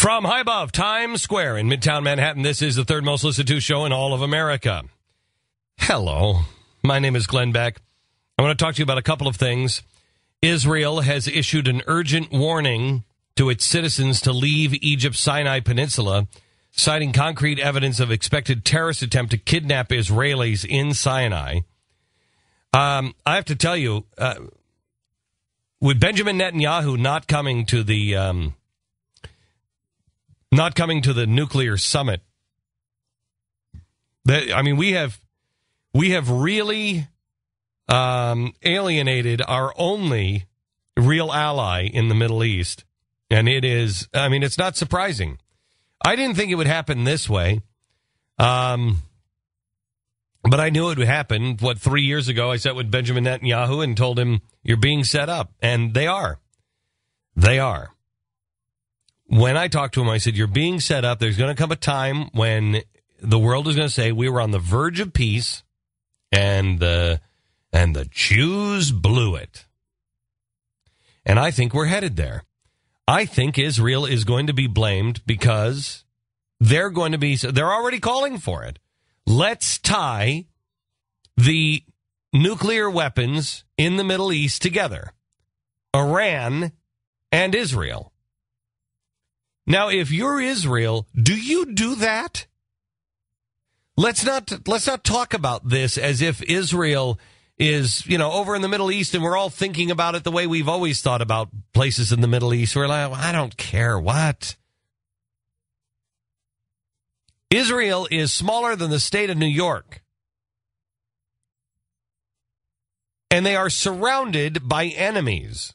From high above Times Square in Midtown Manhattan, this is the third most listened to show in all of America. Hello, my name is Glenn Beck. I want to talk to you about a couple of things. Israel has issued an urgent warning to its citizens to leave Egypt's Sinai Peninsula, citing concrete evidence of expected terrorist attempt to kidnap Israelis in Sinai. I have to tell you, with Benjamin Netanyahu not coming to the nuclear summit, we have really alienated our only real ally in the Middle East, and it's not surprising. I didn't think it would happen this way, but I knew it would happen. 3 years ago, I sat with Benjamin Netanyahu and told him, you're being set up, and they are. They are. When I talked to him, I said, you're being set up. There's going to come a time when the world is going to say we were on the verge of peace, and the Jews blew it. And I think we're headed there. I think Israel is going to be blamed because they're already calling for it. Let's tie the nuclear weapons in the Middle East together. Iran and Israel. Now, if you're Israel, do you do that? Let's not talk about this as if Israel is, over in the Middle East and we're all thinking about it the way we've always thought about places in the Middle East. We're like, I don't care what. Israel is smaller than the state of New York. And they are surrounded by enemies.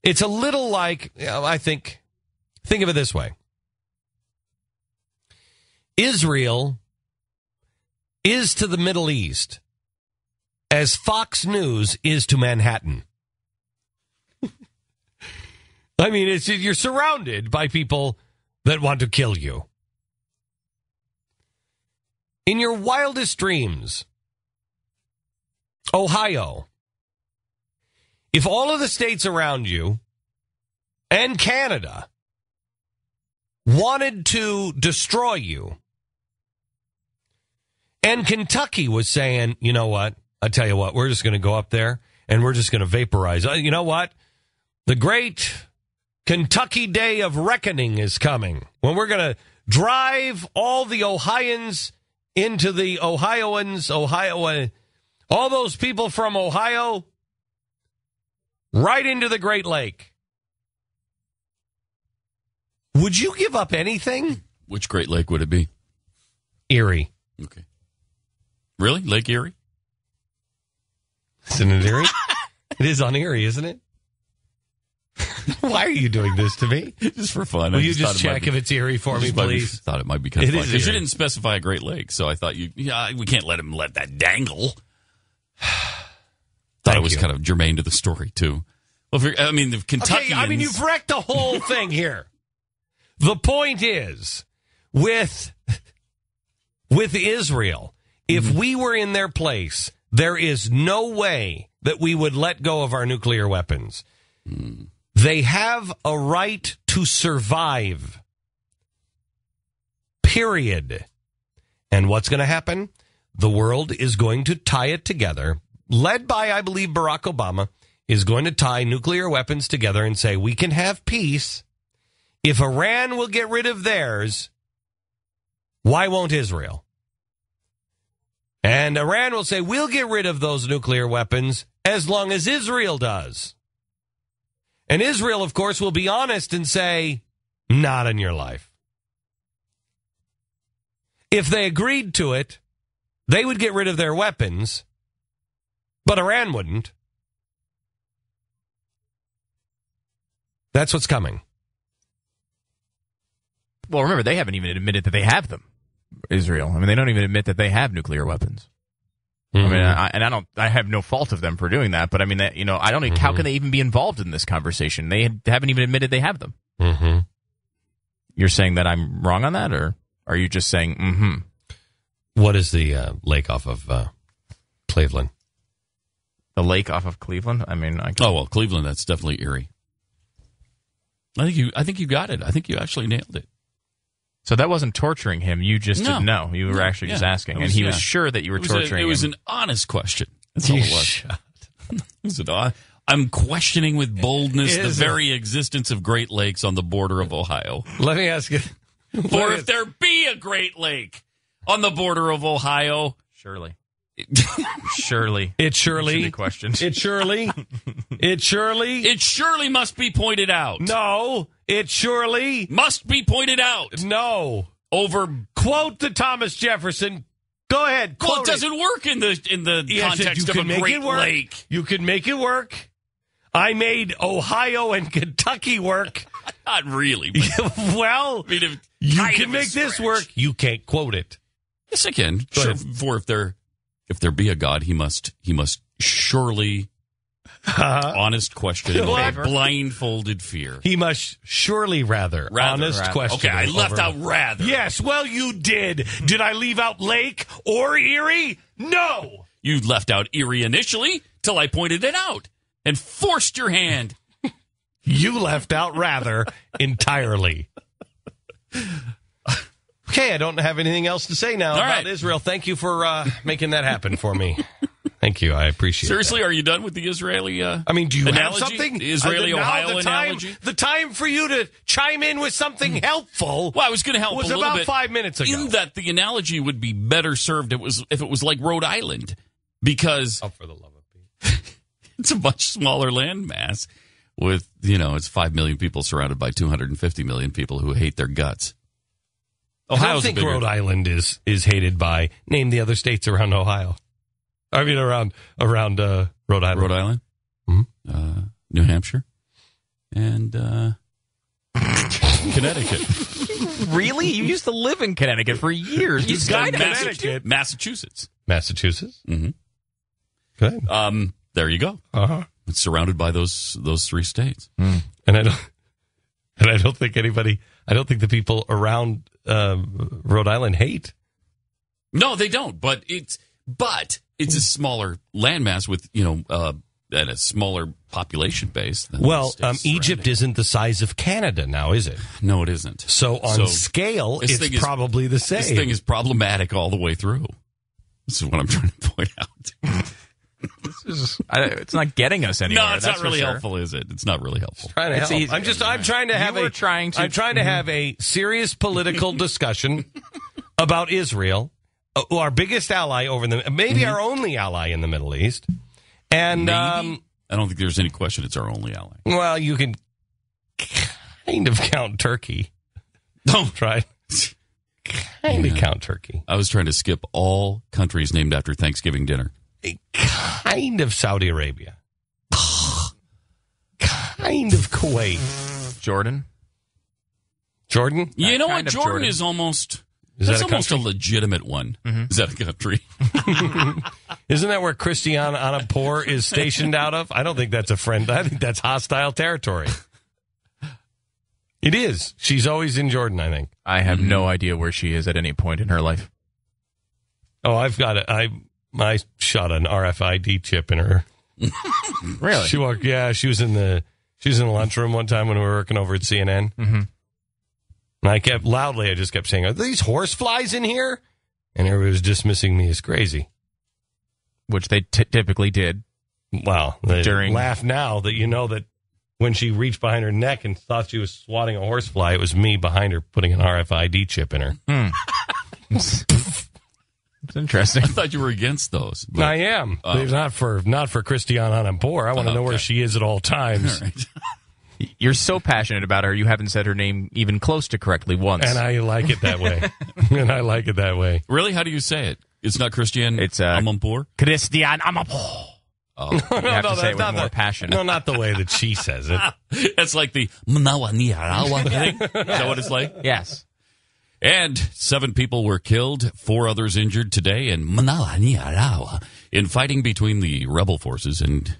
It's a little like, think of it this way. Israel is to the Middle East as Fox News is to Manhattan. You're surrounded by people that want to kill you. In your wildest dreams, Ohio, if all of the states around you and Canada wanted to destroy you, and Kentucky was saying, you know what, I tell you what, we're just going to go up there and we're just going to vaporize. You know what? The great Kentucky Day of Reckoning is coming when we're going to drive all the Ohioans into the Ohioans, all those people from Ohio right into the Great Lake. Would you give up anything? Which Great Lake would it be? Erie. Okay. Really? Lake Erie? Isn't it Erie? It is on Erie, isn't it? Why are you doing this to me? Just for fun. Will you just check if it's Erie for me, please? Thought it might be kind of fun. Because you didn't specify a Great Lake, so I thought we can't let him let that dangle. Thought it was kind of germane to the story, too. Well, the Kentuckians... Okay, you've wrecked the whole thing here. The point is, with Israel, if we were in their place, there is no way that we would let go of our nuclear weapons. They have a right to survive. Period. And what's going to happen? The world is going to tie it together, led by, I believe, Barack Obama, is going to tie nuclear weapons together and say, we can have peace. If Iran will get rid of theirs, why won't Israel? And Iran will say, we'll get rid of those nuclear weapons as long as Israel does. And Israel, of course, will be honest and say, not in your life. If they agreed to it, they would get rid of their weapons, but Iran wouldn't. That's what's coming. Well, remember, they haven't even admitted that they have them, Israel. They don't even admit that they have nuclear weapons. Mm-hmm. I have no fault of them for doing that, but I don't even, how can they even be involved in this conversation? They haven't even admitted they have them. Mm-hmm. You're saying that I'm wrong on that, or are you just saying, mm-hmm? What is the lake off of Cleveland? The lake off of Cleveland? Cleveland, that's definitely Erie. I think you got it. I think you actually nailed it. So that wasn't torturing him. You just didn't know. You were actually just asking. And he was sure that you were torturing him. It was an honest question. That's all it was. I'm questioning with boldness the very existence of Great Lakes on the border of Ohio. Let me ask you. Or if there be a Great Lake on the border of Ohio. Surely. Surely. It surely. Questions. It surely. It surely. It surely must be pointed out. No. It surely. Must be pointed out. No. Quote the Thomas Jefferson. Go ahead. Well, it doesn't work in the context of a Great Lake. You can make it work. I made Ohio and Kentucky work. Not really. Well, I mean, you can make this work. You can't quote it. Yes, I can. Sure. For if there be a God, he must surely honest question over blindfolded fear. He must surely rather. Honest question. Okay, I left out rather. Yes, well, you did. Did I leave out Lake or Erie? No. You left out Erie initially till I pointed it out and forced your hand. You left out rather entirely. Okay, I don't have anything else to say now about Israel. Thank you for making that happen for me. Thank you. I appreciate it. Seriously, are you done with the Israeli I mean, do you analogy? have something? The Israeli-Ohio analogy? The time for you to chime in with something helpful I was going to help was a little about bit 5 minutes ago. In that the analogy would be better served if it was like Rhode Island. Because for the love of Pete. It's a much smaller landmass with, it's 5 million people surrounded by 250 million people who hate their guts. I don't think Rhode Island is hated by, name the other states around Ohio. I mean, around Rhode Island. Rhode Island, mm-hmm. New Hampshire, and Connecticut. Really? You used to live in Connecticut for years. You died in Connecticut. Massachusetts. Mm-hmm. Good. There you go. Uh-huh. It's surrounded by those three states. Mm. And I don't think the people around Rhode Island hate. No, they don't. But it's a smaller landmass with and a smaller population base. Than Egypt isn't the size of Canada now, is it? No, it isn't. So on scale, it's probably the same. This thing is problematic all the way through. This is what I'm trying to point out. It's not getting us anywhere. No, it's not really helpful, is it? It's not really helpful. Trying to help. Easy. I'm trying to have a serious political discussion about Israel, our biggest ally maybe our only ally in the Middle East. And I don't think there's any question it's our only ally. Well, you can kind of count Turkey. Don't try. Kind of count Turkey. I was trying to skip all countries named after Thanksgiving dinner. Kind of Saudi Arabia. Kind of Kuwait. Jordan? You know what? Jordan is almost... That's almost a legitimate one. Mm-hmm. Is that a country? Isn't that where Christiane Amanpour is stationed out of? I don't think that's a friend. I think that's hostile territory. It is. She's always in Jordan, I think. I have no idea where she is at any point in her life. Oh, I've got it. I shot an RFID chip in her. Really? She was in the lunchroom one time when we were working over at CNN. Mm-hmm. And I just kept saying, "Are these horse flies in here?" And everybody was dismissing me as crazy. Which they typically did. Well, they laugh now that you know that when she reached behind her neck and thought she was swatting a horsefly, it was me behind her putting an RFID chip in her. It's interesting. I thought you were against those. But, I am. Not for Christiane Amanpour. I want to know where she is at all times. All right. You're so passionate about her, you haven't said her name even close to correctly once. And I like it that way. Really? How do you say it? It's not Christiane Amanpour? Christiane Amanpour. Oh. You have to say it with more passion. No, not the way that she says it. It's like the Manawa Niarawa thing. Is that what it's like? Yes. And 7 people were killed, 4 others injured today in Manawa Niarawa in fighting between the rebel forces and...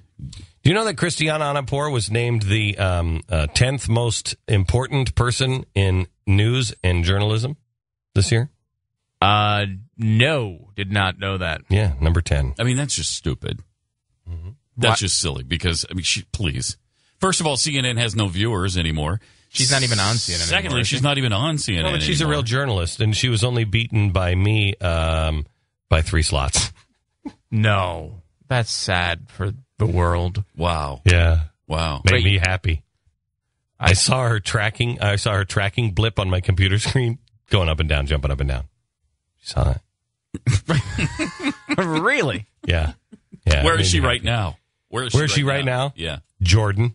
Do you know that Christiane Amanpour was named the 10th most important person in news and journalism this year? No, did not know that. Yeah, number 10. I mean, that's just stupid. Mm-hmm. That's just silly because, please. First of all, CNN has no viewers anymore. She's not even on CNN Secondly, anymore. she's not even on CNN Well, but she's anymore. a real journalist, and she was only beaten by me by 3 slots. No. That's sad for the world. Wow. Yeah. Wow. Made me happy. I saw her tracking blip on my computer screen, going up and down, jumping up and down. You saw that? Really? Yeah. Yeah. Where is she right now? Where is she right now? Yeah. Jordan.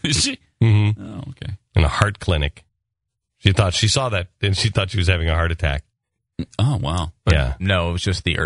Is she? Mm-hmm. Oh, okay. In a heart clinic. She saw that, and she thought she was having a heart attack. Oh, wow. Yeah. No, it was just the